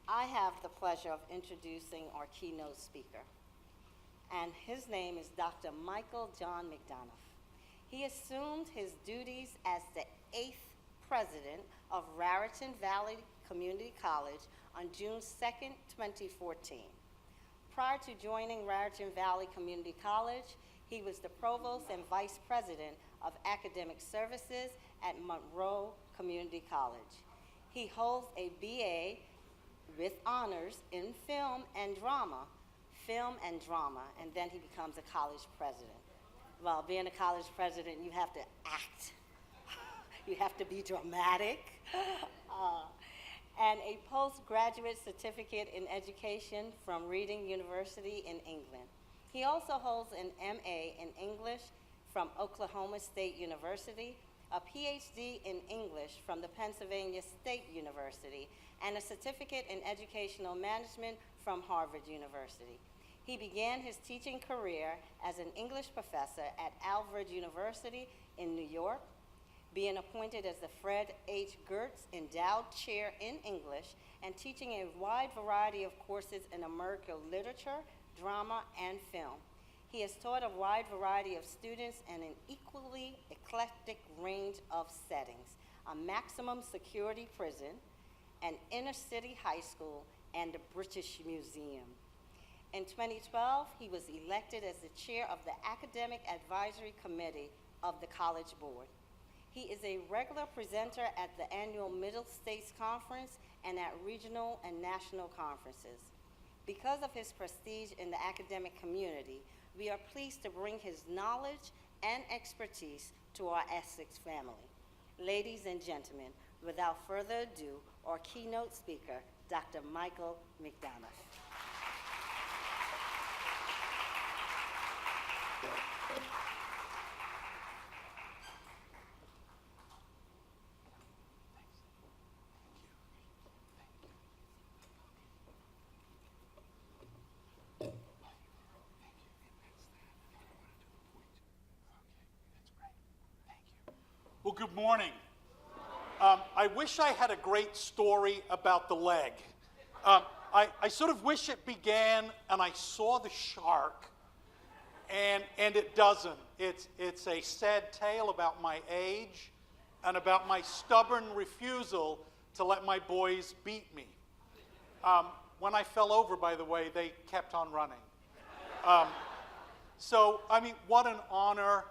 I have the pleasure of introducing our keynote speaker, and his name is Dr. Michael John McDonough. He assumed his duties as the 8th president of Raritan Valley Community College on June 2nd, 2014. Prior to joining Raritan Valley Community College, he was the provost and vice president of academic services at Monroe Community College. He holds a BA with honors in film and drama, and then he becomes a college president. Well, being a college president, you have to act. You have to be dramatic. And a postgraduate certificate in education from Reading University in England. He also holds an MA in English from Oklahoma State University, a PhD in English from the Pennsylvania State University, and a certificate in educational management from Harvard University. He began his teaching career as an English professor at Alfred University in New York, being appointed as the Fred H. Gertz Endowed Chair in English, and teaching a wide variety of courses in American literature, drama, and film. He has taught a wide variety of students in an equally eclectic range of settings: a maximum security prison, an inner city high school, and the British Museum. In 2012, he was elected as the chair of the Academic Advisory Committee of the College Board. He is a regular presenter at the annual Middle States Conference and at regional and national conferences. Because of his prestige in the academic community, we are pleased to bring his knowledge and expertise to our Essex family. Ladies and gentlemen, without further ado, our keynote speaker, Dr. Michael McDonough. Well, good morning. I wish I had a great story about the leg. I sort of wish it began and I saw the shark, and it doesn't. It's a sad tale about my age and about my stubborn refusal to let my boys beat me. When I fell over, by the way, they kept on running. So, I mean, what an honor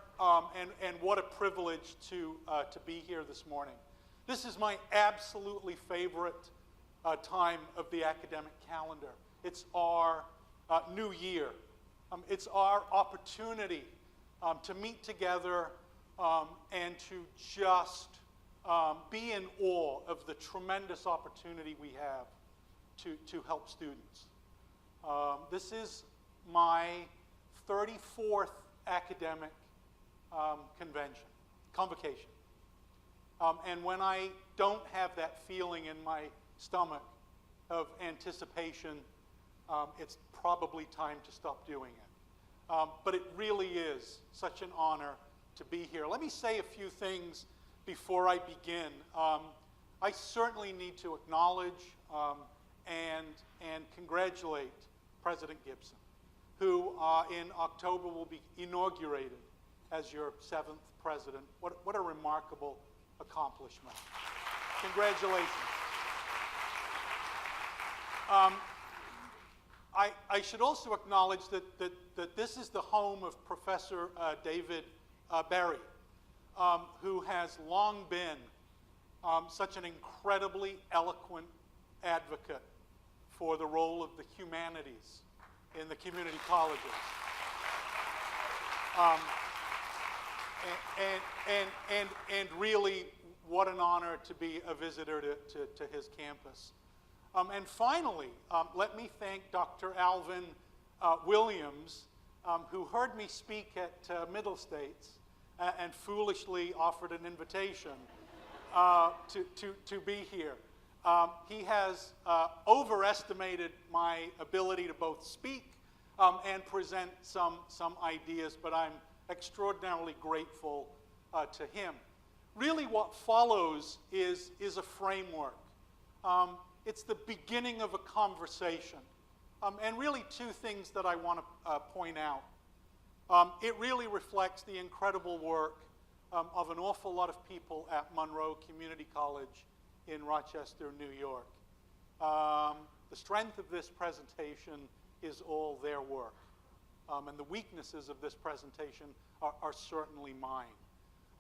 and what a privilege to be here this morning. This is my absolutely favorite time of the academic calendar. It's our new year. It's our opportunity to meet together and to just be in awe of the tremendous opportunity we have to help students. This is my 34th academic convocation. And when I don't have that feeling in my stomach of anticipation, it's probably time to stop doing it. But it really is such an honor to be here. Let me say a few things before I begin. I certainly need to acknowledge and congratulate President Gibson, who in October will be inaugurated as your 7th president. What a remarkable accomplishment. Congratulations. I should also acknowledge that this is the home of Professor David Berry, who has long been such an incredibly eloquent advocate for the role of the humanities in the community colleges. And really, what an honor to be a visitor to his campus. And finally, let me thank Dr. Alvin Williams, who heard me speak at Middle States and foolishly offered an invitation to be here. He has overestimated my ability to both speak and present some ideas, but I'm extraordinarily grateful to him. Really what follows is a framework It's the beginning of a conversation. And really two things that I want to point out. It really reflects the incredible work of an awful lot of people at Monroe Community College in Rochester, New York. The strength of this presentation is all their work. And the weaknesses of this presentation are certainly mine.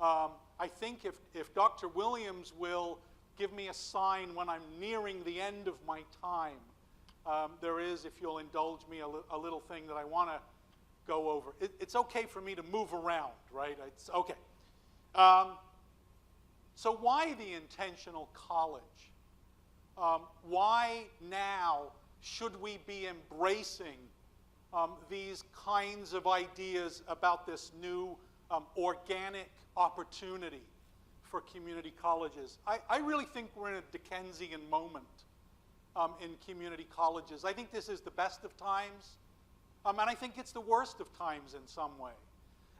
I think if Dr. Williams will give me a sign when I'm nearing the end of my time, there is, if you'll indulge me, a little thing that I want to go over. It's okay for me to move around, right? It's okay. So why the intentional college? Why now should we be embracing these kinds of ideas about this new organic opportunity for community colleges? I really think we're in a Dickensian moment in community colleges. I think this is the best of times, and I think it's the worst of times in some way.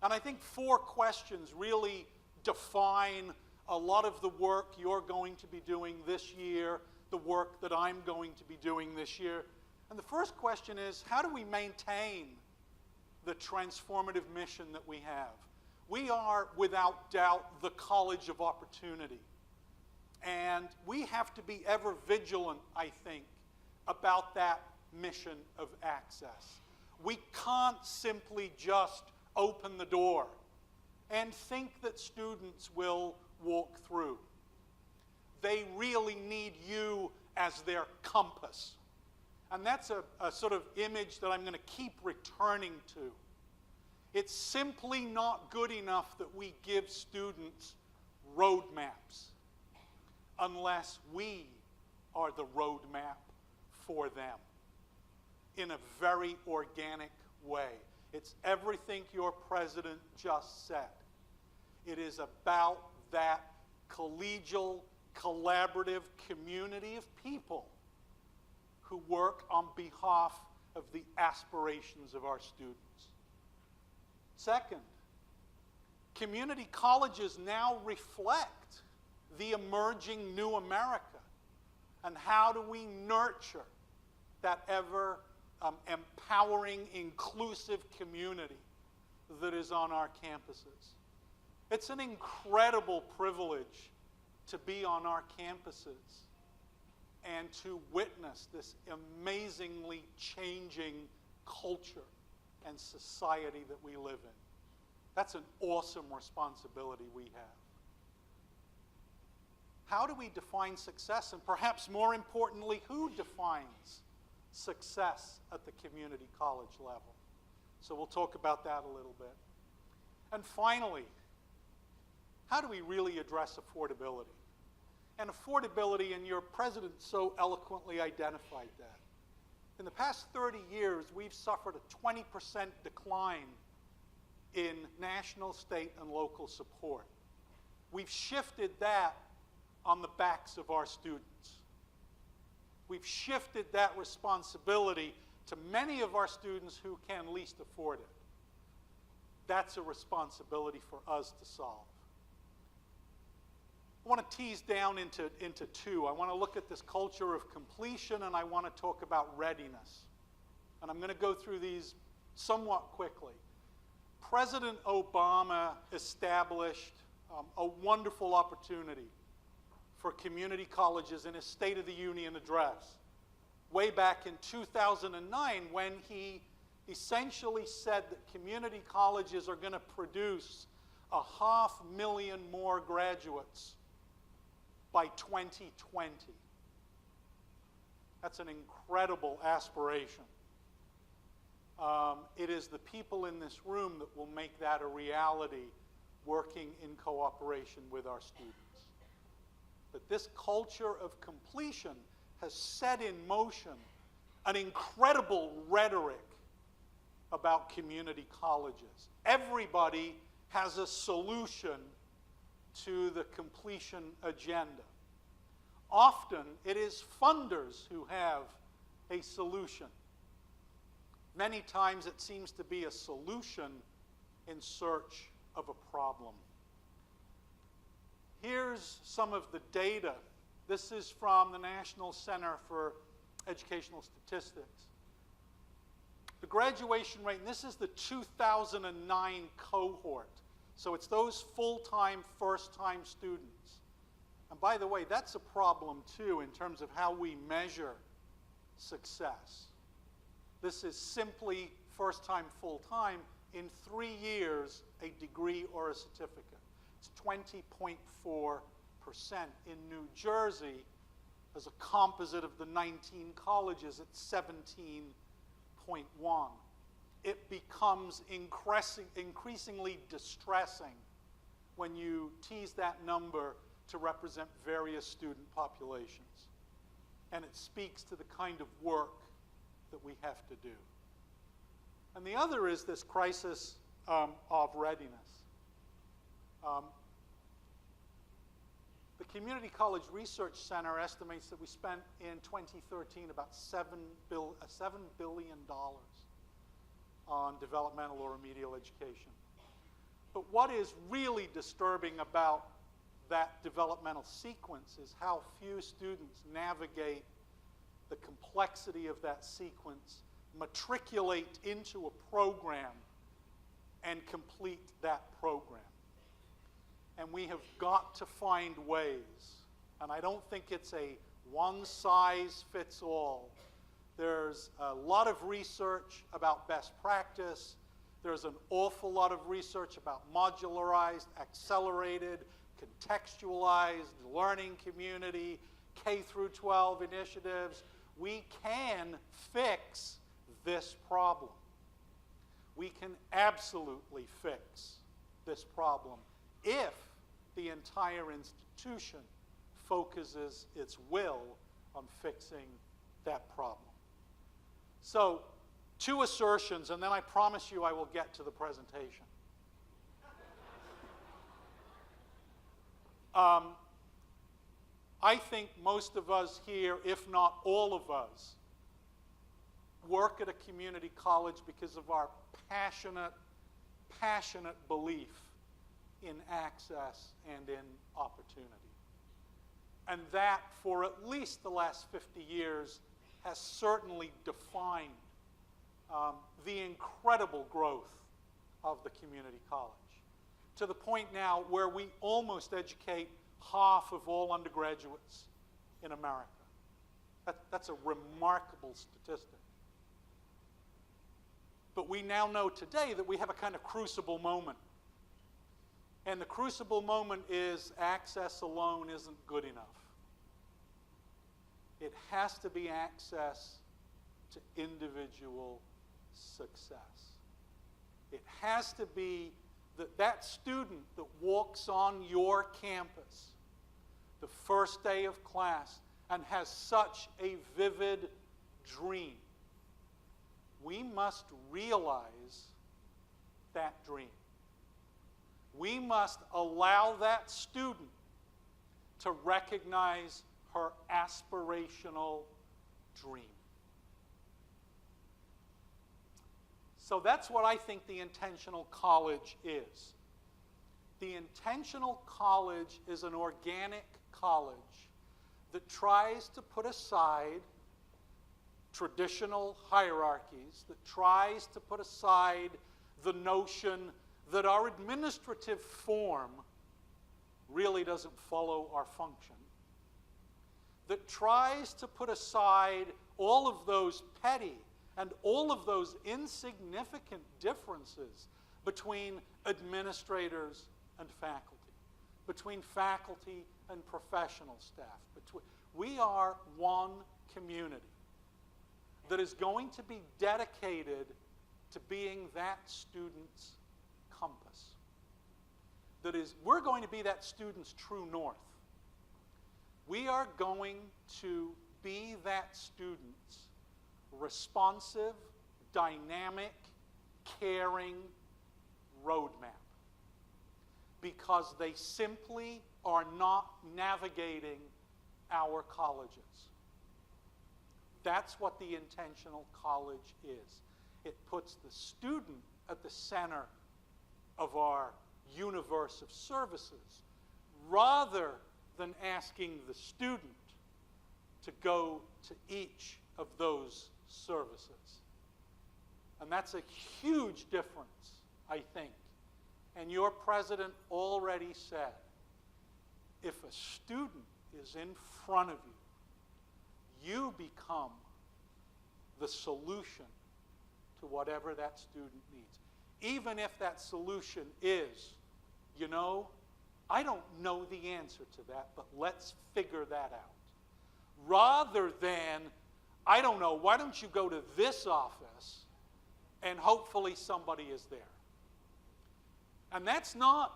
And I think 4 questions really define a lot of the work you're going to be doing this year, the work that I'm going to be doing this year. And the first question is, how do we maintain the transformative mission that we have? We are, without doubt, the college of opportunity. And we have to be ever vigilant, I think, about that mission of access. We can't simply just open the door and think that students will walk through. They really need you as their compass. And that's a sort of image that I'm going to keep returning to. It's simply not good enough that we give students roadmaps unless we are the roadmap for them in a very organic way. It's everything your president just said. It is about that collegial, collaborative community of people who work on behalf of the aspirations of our students. Second, community colleges now reflect the emerging new America. And how do we nurture that ever empowering, inclusive community that is on our campuses? It's an incredible privilege to be on our campuses and to witness this amazingly changing culture and society that we live in. That's an awesome responsibility we have. How do we define success? And perhaps more importantly, who defines success at the community college level? So we'll talk about that a little bit. And finally, how do we really address affordability? And affordability, and your president so eloquently identified that. In the past 30 years, we've suffered a 20% decline in national, state, and local support. We've shifted that on the backs of our students. We've shifted that responsibility to many of our students who can least afford it. That's a responsibility for us to solve. I want to tease down into 2. I want to look at this culture of completion, and I want to talk about readiness. And I'm going to go through these somewhat quickly. President Obama established a wonderful opportunity for community colleges in his State of the Union address way back in 2009, when he essentially said that community colleges are going to produce 500,000 more graduates by 2020. That's an incredible aspiration. It is the people in this room that will make that a reality, working in cooperation with our students. But this culture of completion has set in motion an incredible rhetoric about community colleges. Everybody has a solution to the completion agenda. Often, it is funders who have a solution. Many times, it seems to be a solution in search of a problem. Here's some of the data This is from the National Center for Educational Statistics. The graduation rate, and this is the 2009 cohort, so it's those full-time, first-time students. And by the way, that's a problem too in terms of how we measure success. This is simply first-time, full-time. In 3 years, a degree or a certificate. It's 20.4%. In New Jersey, as a composite of the 19 colleges, it's 17.1. It becomes increasingly distressing when you tease that number to represent various student populations. And it speaks to the kind of work that we have to do. And the other is this crisis of readiness. The Community College Research Center estimates that we spent in 2013 about $7 billion on developmental or remedial education. But what is really disturbing about that developmental sequence is how few students navigate the complexity of that sequence, matriculate into a program, and complete that program. And we have got to find ways, and I don't think it's a one-size-fits-all. There's a lot of research about best practice. There's an awful lot of research about modularized, accelerated, contextualized learning community, K through 12 initiatives. We can fix this problem. We can absolutely fix this problem if the entire institution focuses its will on fixing that problem. So, 2 assertions, and then I promise you I will get to the presentation. I think most of us here, if not all of us, work at a community college because of our passionate belief in access and in opportunity. And that, for at least the last 50 years, has certainly defined the incredible growth of the community college, to the point now where we almost educate half of all undergraduates in America. That's a remarkable statistic. But we now know today that we have a kind of crucible moment. And the crucible moment is access alone isn't good enough. It has to be access to individual success. It has to be that student that walks on your campus the first day of class and has such a vivid dream. We must realize that dream. We must allow that student to recognize her aspirational dream. So that's what I think the intentional college is. The intentional college is an organic college that tries to put aside traditional hierarchies, that tries to put aside the notion that our administrative form really doesn't follow our function, that tries to put aside all of those petty and all of those insignificant differences between administrators and faculty, between faculty and professional staff. We are one community that is going to be dedicated to being that student's compass. That is, we're going to be that student's true north. We are going to be that student's responsive, dynamic, caring roadmap, because they simply are not navigating our colleges. That's what the intentional college is. It puts the student at the center of our universe of services, rather than asking the student to go to each of those services. And that's a huge difference, I think. And your president already said, if a student is in front of you, you become the solution to whatever that student needs. Even if that solution is, you know, I don't know the answer to that, but let's figure that out. Rather than, I don't know, why don't you go to this office and hopefully somebody is there. And that's not,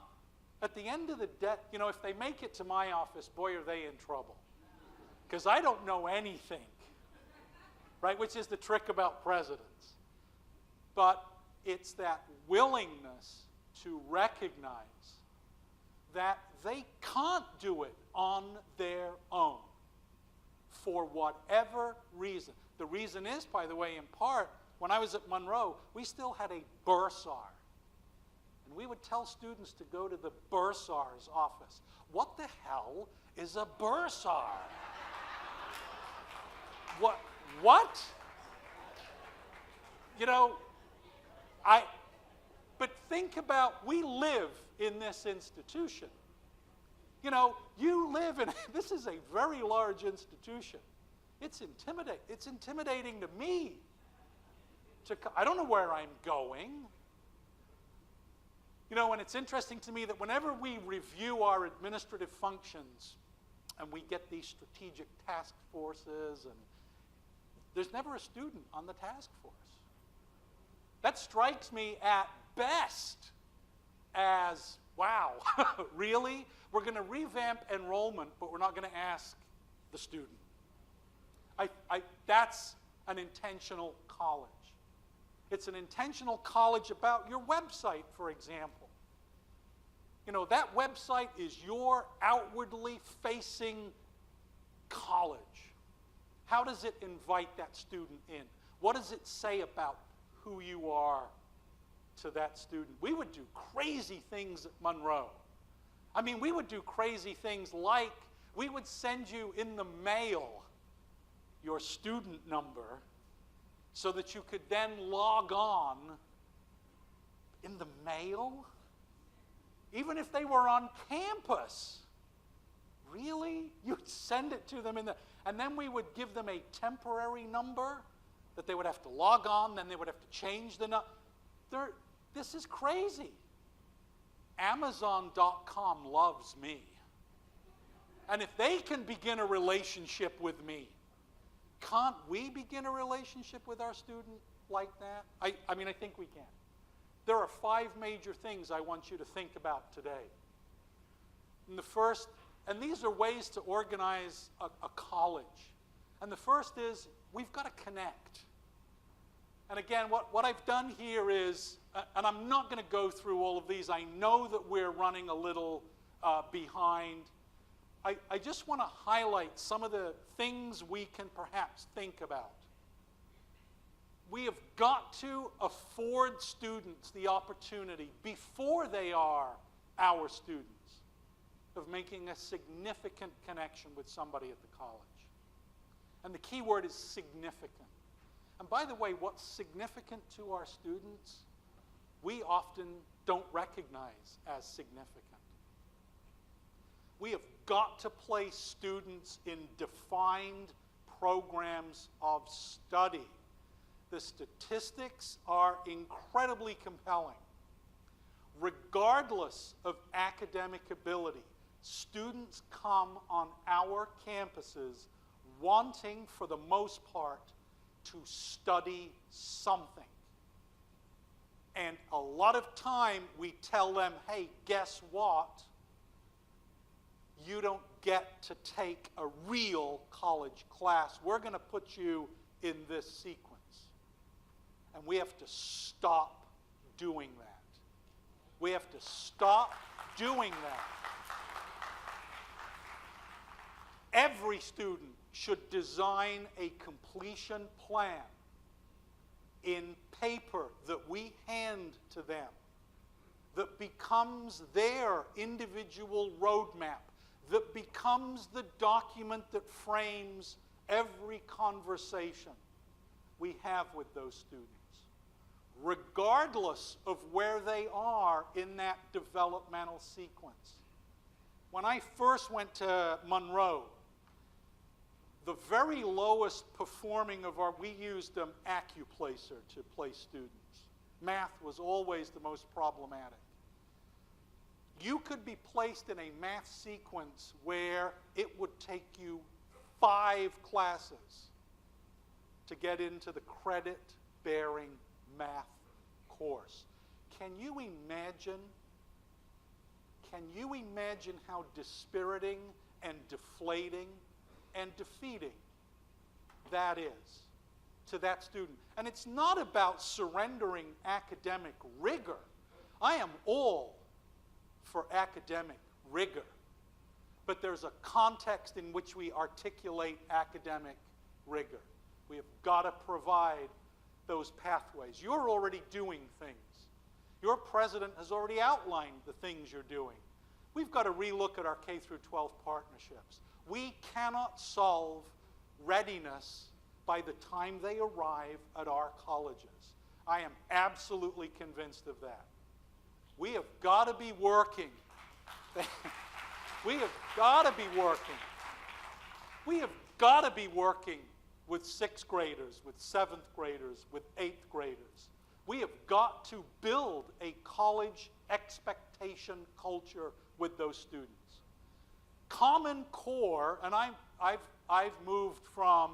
at the end of the day, you know, if they make it to my office, boy, are they in trouble. Because I don't know anything, right? Which is the trick about presidents. But it's that willingness to recognize that they can't do it on their own for whatever reason. The reason is, by the way, in part, when I was at Monroe, we still had a bursar. And we would tell students to go to the bursar's office. What the hell is a bursar? What? You know, but think about, we live in this institution. You know, you live in, this is a very large institution. It's intimidating to me. I don't know where I'm going. You know, and it's interesting to me that whenever we review our administrative functions and we get these strategic task forces, and there's never a student on the task force. That strikes me at best as, wow, really? We're going to revamp enrollment, but we're not going to ask the student. That's an intentional college. It's an intentional college about your website, for example. You know, that website is your outwardly facing college. How does it invite that student in? What does it say about who you are to that student? We would do crazy things at Monroe. I mean, we would do crazy things like we would send you in the mail your student number so that you could then log on in the mail, even if they were on campus. Really? You'd send it to them and then we would give them a temporary number that they would have to log on, then they would have to change the number. This is crazy. Amazon.com loves me. And if they can begin a relationship with me, can't we begin a relationship with our student like that? I mean, I think we can. There are 5 major things I want you to think about today. And the first, and these are ways to organize a college. And the first is, we've got to connect. And again, what I've done here is, and I'm not going to go through all of these. I know that we're running a little behind. I just want to highlight some of the things we can perhaps think about. We have got to afford students the opportunity, before they are our students, of making a significant connection with somebody at the college. And the key word is significant. And by the way, what's significant to our students, we often don't recognize as significant. We have got to place students in defined programs of study. The statistics are incredibly compelling. Regardless of academic ability, students come on our campuses wanting, for the most part, to study something. And a lot of time we tell them, hey, guess what? You don't get to take a real college class. We're going to put you in this sequence. And we have to stop doing that. We have to stop doing that. Every student should design a completion plan in paper that we hand to them that becomes their individual roadmap, that becomes the document that frames every conversation we have with those students, regardless of where they are in that developmental sequence. When I first went to Monroe, the very lowest performing of we used AccuPlacer to place students. Math was always the most problematic. You could be placed in a math sequence where it would take you 5 classes to get into the credit-bearing math course. Can you imagine how dispiriting and deflating and defeating that is to that student? And it's not about surrendering academic rigor. I am all for academic rigor. But there's a context in which we articulate academic rigor. We have got to provide those pathways. You're already doing things. Your president has already outlined the things you're doing. We've got to relook at our K through 12 partnerships. We cannot solve readiness by the time they arrive at our colleges. I am absolutely convinced of that. We have got to be working. We have got to be working. We have got to be working with 6th graders, with 7th graders, with 8th graders. We have got to build a college expectation culture with those students. Common Core, and I've moved from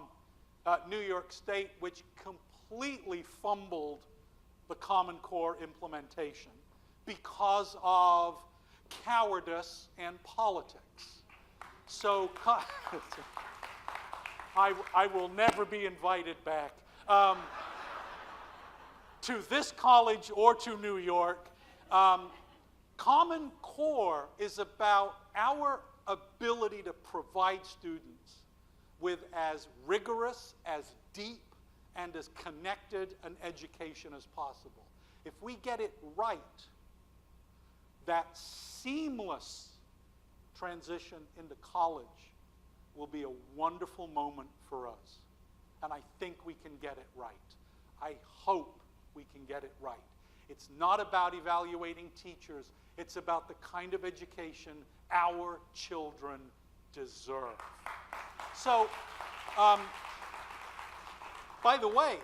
New York State, which completely fumbled the Common Core implementation because of cowardice and politics. So I will never be invited back to this college or to New York. Common Core is about our ability to provide students with as rigorous, as deep, and as connected an education as possible. If we get it right, that seamless transition into college will be a wonderful moment for us. And I think we can get it right. I hope we can get it right. It's not about evaluating teachers. It's about the kind of education our children deserve. So, by the way,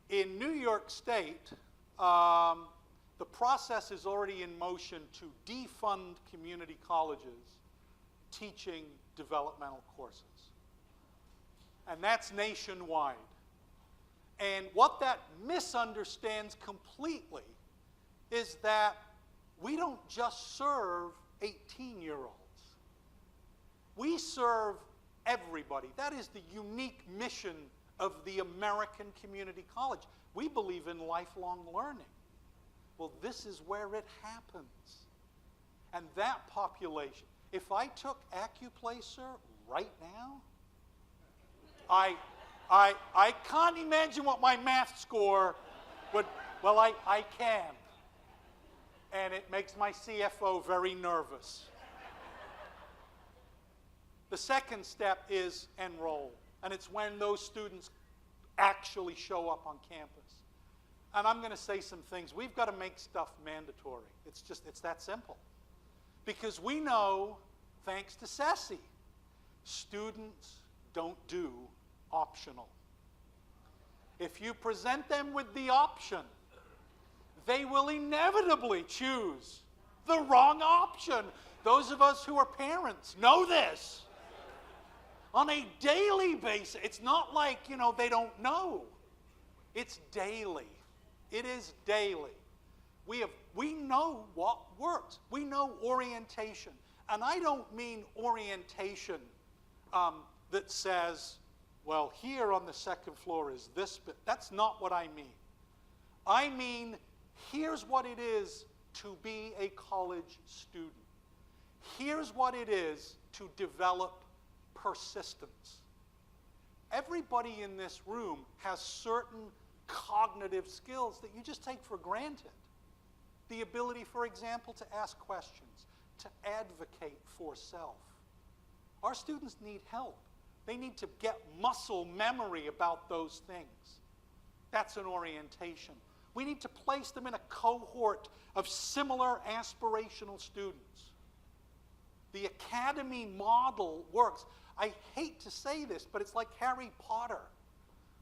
in New York State, the process is already in motion to defund community colleges teaching developmental courses. And that's nationwide. And what that misunderstands completely is that we don't just serve 18-year-olds. We serve everybody. That is the unique mission of the American Community College. We believe in lifelong learning. Well, this is where it happens. And that population, if I took AccuPlacer right now, I can't imagine what my math score would, well, I can. And it makes my CFO very nervous. The second step is enroll. And it's when those students actually show up on campus. And I'm going to say some things. We've got to make stuff mandatory. It's that simple. Because we know, thanks to SESI, students don't do optional. If you present them with the option, they will inevitably choose the wrong option. Those of us who are parents know this. On a daily basis. It's not like, they don't know. It's daily. It is daily. We know what works. We know orientation. And I don't mean orientation that says, well, here on the second floor is this bit. That's not what I mean. I mean, here's what it is to be a college student. Here's what it is to develop persistence. Everybody in this room has certain cognitive skills that you just take for granted. The ability, for example, to ask questions, to advocate for self, Our students need help. They need to get muscle memory about those things. That's an orientation. We need to place them in a cohort of similar aspirational students. The academy model works. I hate to say this, but it's like Harry Potter,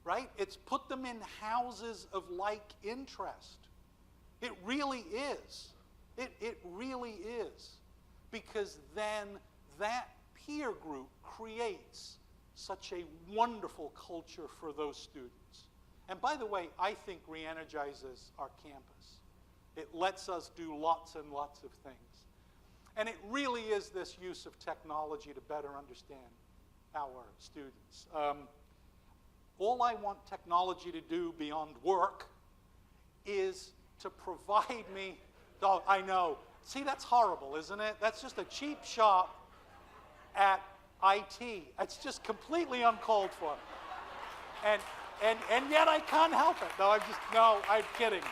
right? It's put them in houses of like interest. It really is. It really is. Because then that peer group creates such a wonderful culture for those students. And by the way, I think re-energizes our campus. It lets us do lots and lots of things. And it really is this use of technology to better understand our students. All I want technology to do beyond work is to provide me, oh, I know. See, that's horrible, isn't it? That's just a cheap shot at IT. It's just completely uncalled for. And yet I can't help it. No, I'm kidding.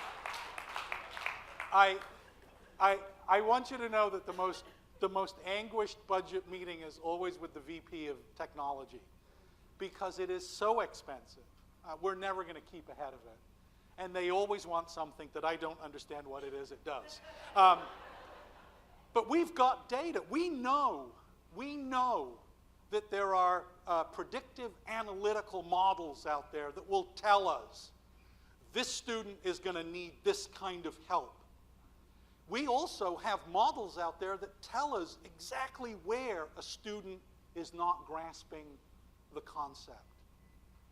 I want you to know that the most anguished budget meeting is always with the VP of technology, because it is so expensive. We're never going to keep ahead of it. And they always want something that I don't understand what it is it does. But we've got data. We know that there are predictive analytical models out there that will tell us this student is going to need this kind of help. We also have models out there that tell us exactly where a student is not grasping the concept.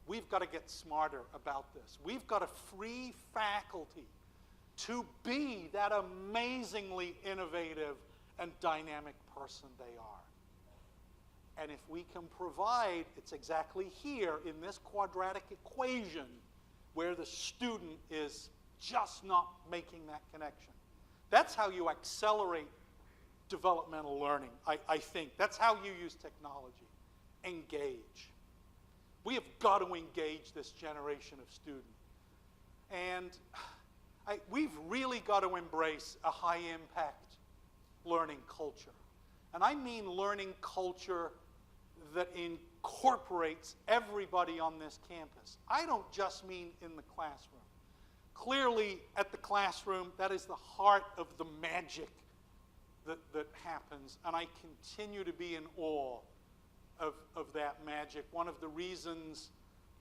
We've got to get smarter about this. We've got to free faculty to be that amazingly innovative and dynamic person they are. And if we can provide, it's exactly here in this quadratic equation where the student is just not making that connection. That's how you accelerate developmental learning, I think. That's how you use technology. Engage. We have got to engage this generation of student. And we've really got to embrace a high-impact learning culture. And I mean learning culture that incorporates everybody on this campus. I don't just mean in the classroom. Clearly, at the classroom, that is the heart of the magic that happens. And I continue to be in awe of that magic. One of the reasons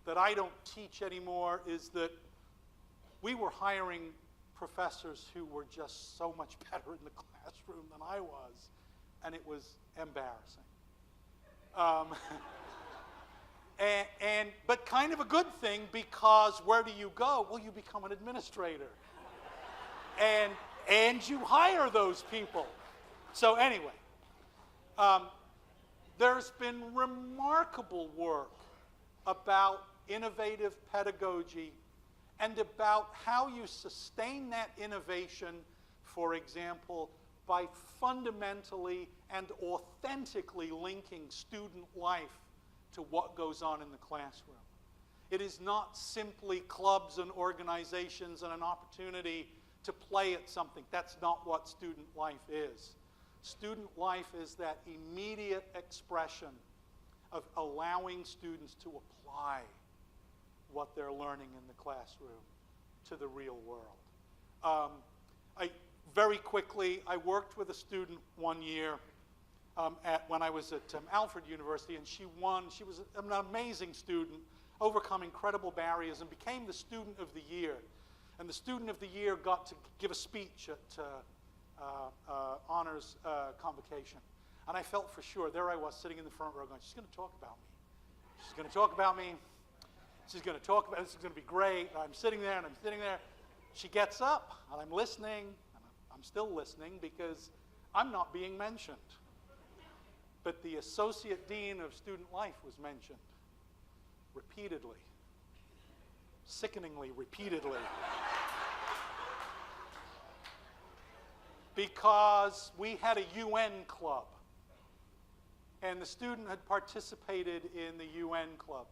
that I don't teach anymore is that we were hiring professors who were just so much better in the classroom than I was, and it was embarrassing. But kind of a good thing, because where do you go? Well, you become an administrator. And you hire those people. So anyway, there's been remarkable work about innovative pedagogy and about how you sustain that innovation, for example, by fundamentally and authentically linking student life to what goes on in the classroom. It is not simply clubs and organizations and an opportunity to play at something. That's not what student life is. Student life is that immediate expression of allowing students to apply what they're learning in the classroom to the real world. Very quickly, I worked with a student one year when I was at Alfred University, and she was an amazing student, overcome incredible barriers, and became the Student of the Year. And the Student of the Year got to give a speech at honors convocation. And I felt for sure, there I was sitting in the front row going, she's going to talk about me. She's going to talk about me. She's going to talk about, this is going to be great. And I'm sitting there and I'm sitting there. She gets up and I'm listening. And I'm still listening because I'm not being mentioned. But the Associate Dean of Student Life was mentioned repeatedly, sickeningly repeatedly. Because we had a UN club, and the student had participated in the UN club.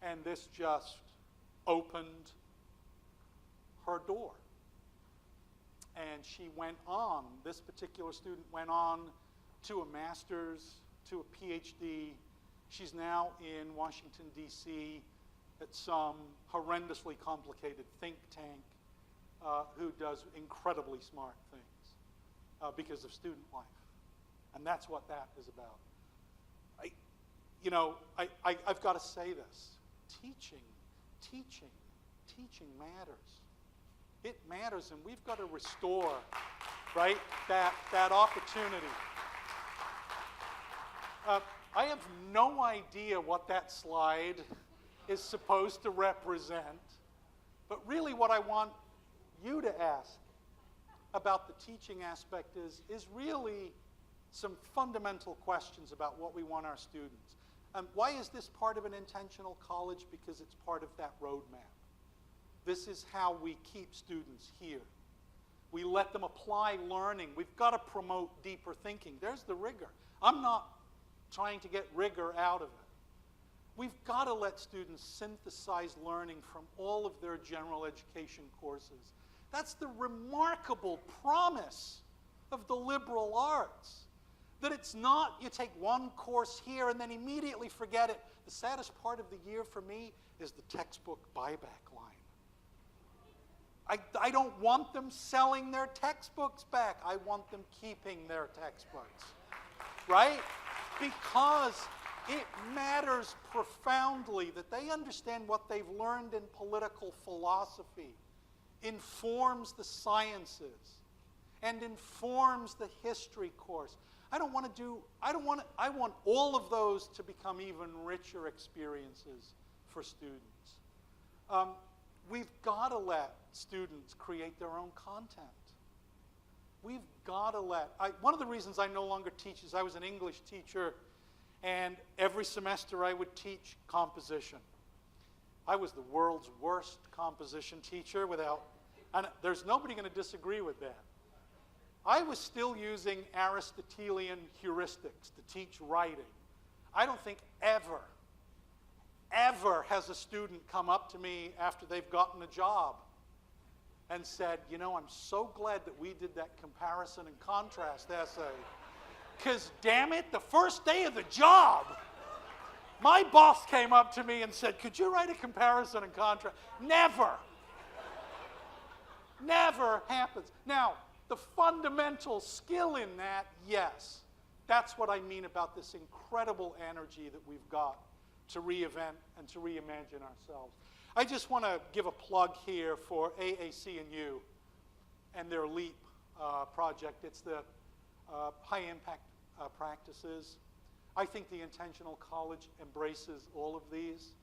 And this just opened her door. And she went on, this particular student went on to a master's to a PhD. She's now in Washington, D.C. at some horrendously complicated think tank who does incredibly smart things because of student life. And that's what that is about. I've got to say this. Teaching matters. It matters, and we've got to restore, right, that opportunity. I have no idea what that slide is supposed to represent, but really what I want you to ask about the teaching aspect is really some fundamental questions about what we want our students. Why is this part of an intentional college? Because it's part of that roadmap. This is how we keep students here. We let them apply learning. We've got to promote deeper thinking. There's the rigor. I'm not trying to get rigor out of it. We've got to let students synthesize learning from all of their general education courses. That's the remarkable promise of the liberal arts. That it's not you take one course here and then immediately forget it. The saddest part of the year for me is the textbook buyback line. I don't want them selling their textbooks back. I want them keeping their textbooks, right? Because it matters profoundly that they understand what they've learned in political philosophy informs the sciences and informs the history course. I want all of those to become even richer experiences for students. We've got to let students create their own content. We've got to one of the reasons I no longer teach is I was an English teacher, and every semester I would teach composition. I was the world's worst composition teacher and there's nobody going to disagree with that. I was still using Aristotelian heuristics to teach writing. I don't think ever has a student come up to me after they've gotten a job and said, I'm so glad that we did that comparison and contrast essay. Because, damn it, the first day of the job, my boss came up to me and said, could you write a comparison and contrast? Never. Never happens. Now, the fundamental skill in that, yes. That's what I mean about this incredible energy that we've got to reinvent and to reimagine ourselves. I just want to give a plug here for AAC&U and their LEAP project. It's the high impact practices. I think the intentional college embraces all of these.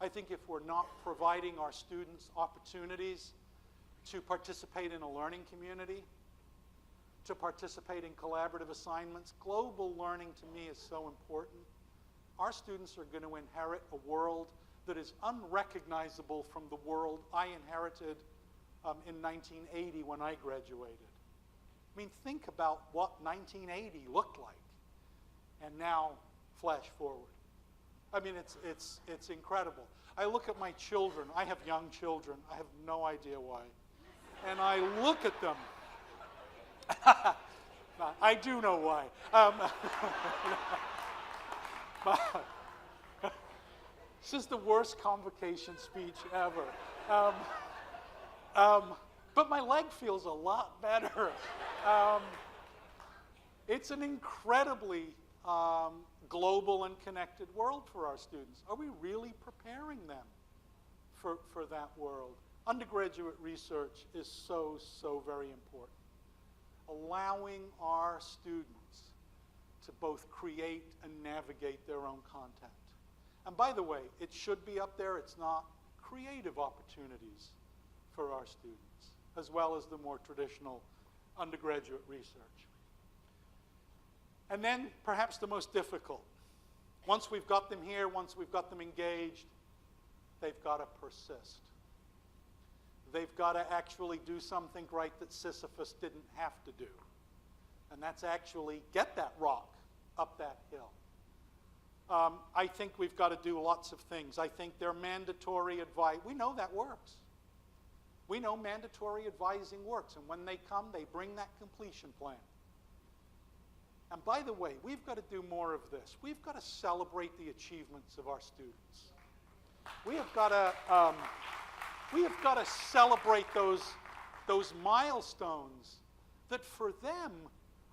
I think if we're not providing our students opportunities to participate in a learning community, to participate in collaborative assignments, global learning to me is so important. Our students are going to inherit a world that is unrecognizable from the world I inherited in 1980 when I graduated. I mean, think about what 1980 looked like, and now flash forward. I mean, it's incredible. I look at my children. I have young children. I have no idea why. And I look at them. I do know why. This is the worst convocation speech ever. But my leg feels a lot better. It's an incredibly global and connected world for our students. Are we really preparing them for that world? Undergraduate research is so, so very important. Allowing our students to both create and navigate their own content. And by the way, it should be up there. It's not creative opportunities for our students, as well as the more traditional undergraduate research. And then perhaps the most difficult. Once we've got them here, once we've got them engaged, they've got to persist. They've got to actually do something right that Sisyphus didn't have to do. And that's actually get that rock up that hill. I think we've got to do lots of things. I think they're mandatory advice. We know that works. We know mandatory advising works. And when they come, they bring that completion plan. And by the way, we've got to do more of this. We've got to celebrate the achievements of our students. We have got to celebrate those milestones that for them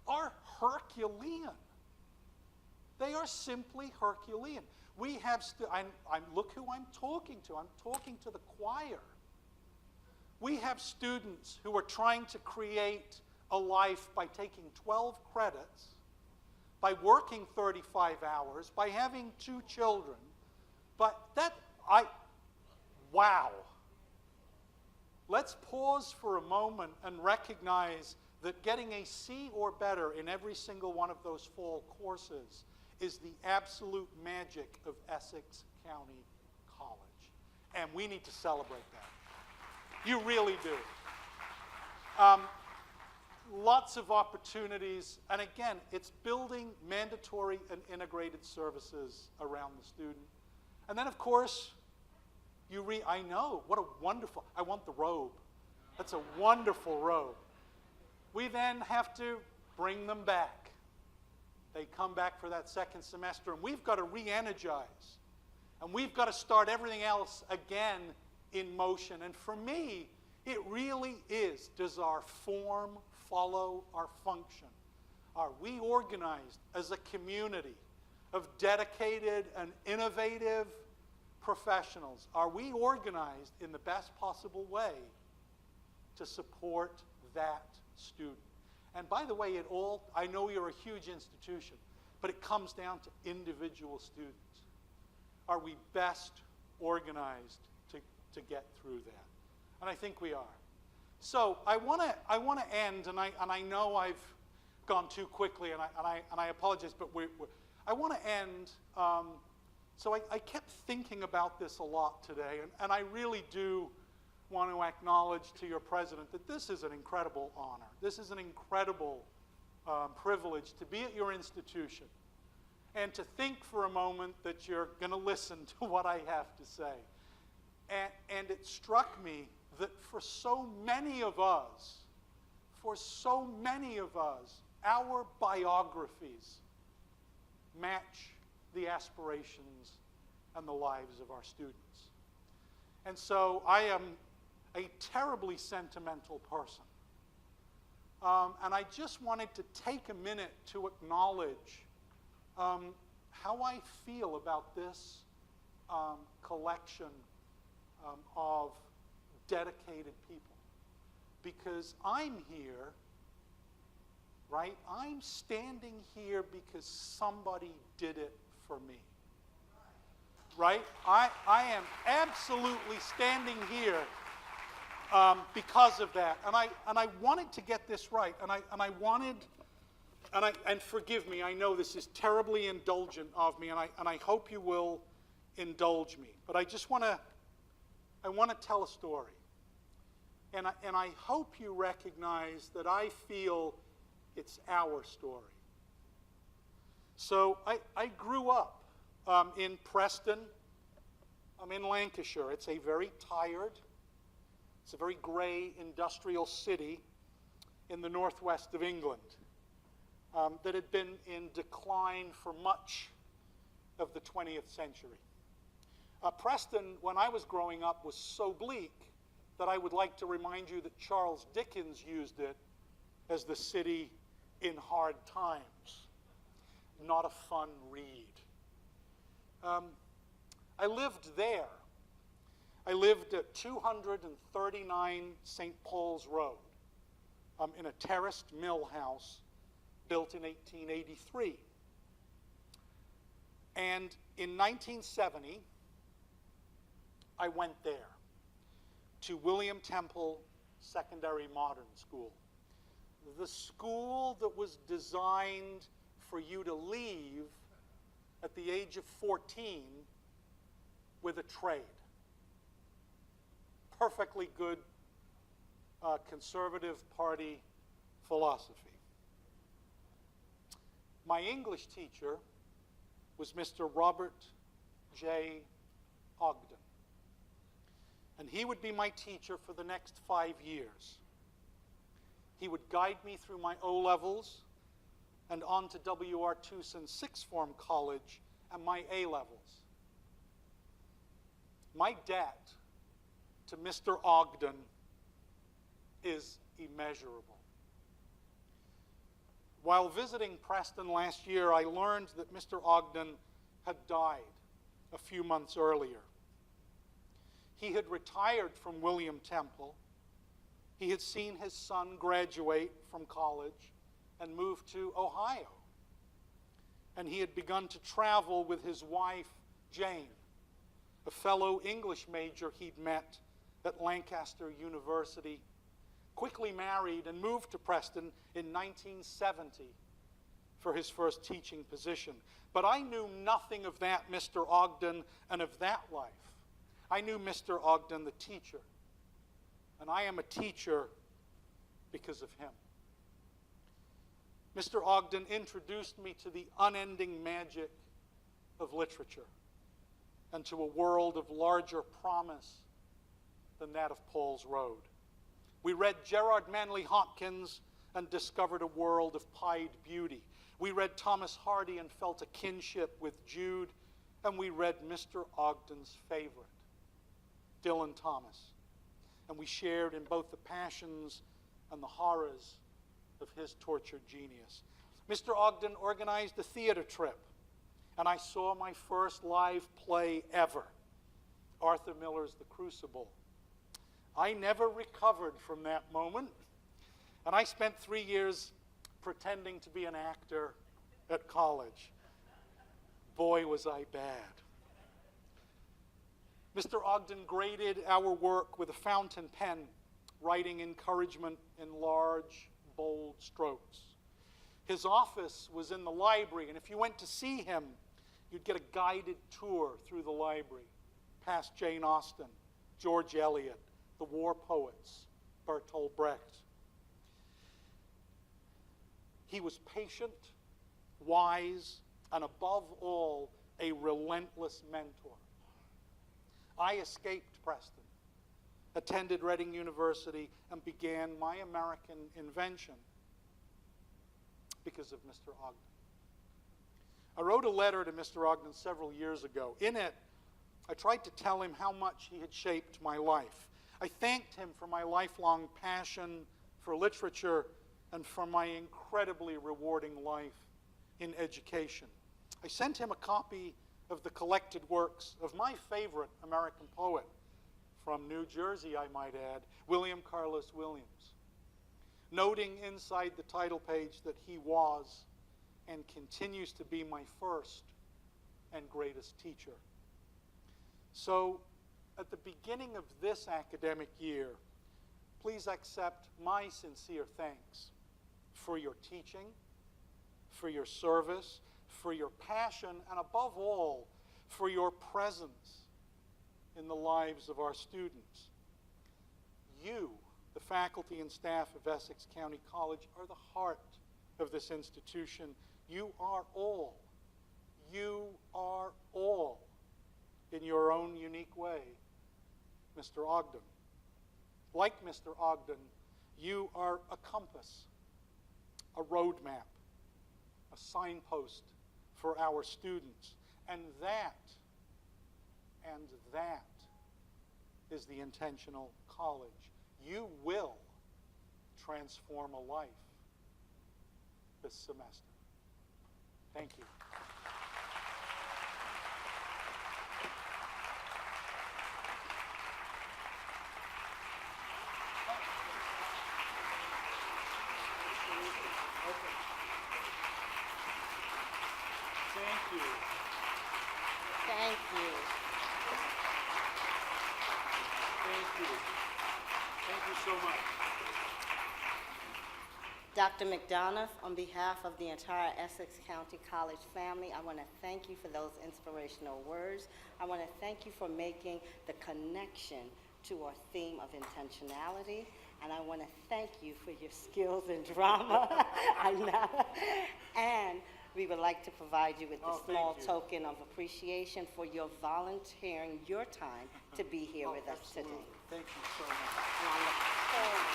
are Herculean. They are simply Herculean. We have, look who I'm talking to. I'm talking to the choir. We have students who are trying to create a life by taking 12 credits, by working 35 hours, by having 2 children. But wow. Let's pause for a moment and recognize that getting a C or better in every single one of those fall courses is the absolute magic of Essex County College. And we need to celebrate that. You really do. Lots of opportunities. And again, it's building mandatory and integrated services around the student. And then, of course, I know, what a wonderful, I want the robe. That's a wonderful robe. We then have to bring them back. They come back for that second semester, and we've got to re-energize. And we've got to start everything else again in motion. And for me, it really is, does our form follow our function? Are we organized as a community of dedicated and innovative professionals? Are we organized in the best possible way to support that student? And by the way, I know you're a huge institution, but it comes down to individual students. Are we best organized to get through that? And I think we are. So I want to end, and I know I've gone too quickly, and I apologize, but I want to end. So I kept thinking about this a lot today, and I really do want to acknowledge to your president that this is an incredible honor. This is an incredible privilege to be at your institution and to think for a moment that you're going to listen to what I have to say. And it struck me that for so many of us, our biographies match the aspirations and the lives of our students. And so I am a terribly sentimental person. And I just wanted to take a minute to acknowledge how I feel about this collection of dedicated people. Because I'm here, right? I'm standing here because somebody did it for me. Right? I am absolutely standing here because of that. And I wanted to get this right. And forgive me, I know this is terribly indulgent of me, and I hope you will indulge me. But I just want to tell a story. And I hope you recognize that I feel it's our story. So I grew up in Preston. I'm in Lancashire. It's a very gray industrial city in the northwest of England that had been in decline for much of the 20th century. Preston, when I was growing up, was so bleak that I would like to remind you that Charles Dickens used it as the city in hard times. Not a fun read. I lived there. I lived at 239 St. Paul's Road in a terraced mill house built in 1883. And in 1970, I went there to William Temple Secondary Modern School, the school that was designed for you to leave at the age of 14 with a trade. Perfectly good Conservative Party philosophy. My English teacher was Mr. Robert J. Ogden. And he would be my teacher for the next 5 years. He would guide me through my O-levels and on to W.R. Tucson Sixth Form College and my A-levels. My debt to Mr. Ogden is immeasurable. While visiting Preston last year, I learned that Mr. Ogden had died a few months earlier. He had retired from William Temple. He had seen his son graduate from college and move to Ohio. And he had begun to travel with his wife, Jane, a fellow English major he'd met at Lancaster University, quickly married and moved to Preston in 1970 for his first teaching position. But I knew nothing of that Mr. Ogden and of that life. I knew Mr. Ogden, the teacher, and I am a teacher because of him. Mr. Ogden introduced me to the unending magic of literature and to a world of larger promise than that of Paul's Road. We read Gerard Manley Hopkins and discovered a world of pied beauty. We read Thomas Hardy and felt a kinship with Jude, and we read Mr. Ogden's favorite, Dylan Thomas. And we shared in both the passions and the horrors of his tortured genius. Mr. Ogden organized a theater trip, and I saw my first live play ever, Arthur Miller's The Crucible. I never recovered from that moment, and I spent 3 years pretending to be an actor at college. Boy, was I bad. Mr. Ogden graded our work with a fountain pen, writing encouragement in large, bold strokes. His office was in the library, and if you went to see him, you'd get a guided tour through the library, past Jane Austen, George Eliot, the war poets, Bertolt Brecht. He was patient, wise, and above all, a relentless mentor. I escaped Preston, attended Reading University, and began my American invention because of Mr. Ogden. I wrote a letter to Mr. Ogden several years ago. In it, I tried to tell him how much he had shaped my life. I thanked him for my lifelong passion for literature and for my incredibly rewarding life in education. I sent him a copy of the collected works of my favorite American poet, from New Jersey, I might add, William Carlos Williams, noting inside the title page that he was and continues to be my first and greatest teacher. So, at the beginning of this academic year, please accept my sincere thanks for your teaching, for your service, for your passion, and above all, for your presence in the lives of our students. You, the faculty and staff of Essex County College, are the heart of this institution. You are all, in your own unique way, Mr. Ogden. Like Mr. Ogden, you are a compass, a roadmap, a signpost for our students. And that is the intentional college. You will transform a life this semester. Thank you. Thank you. Thank you. Thank you. Thank you so much. Dr. McDonough, on behalf of the entire Essex County College family, I want to thank you for those inspirational words. I want to thank you for making the connection to our theme of intentionality. And I want to thank you for your skills in drama. I know. And we would like to provide you with a small token of appreciation for your volunteering your time to be here with us today. Thank you so much. And I look forward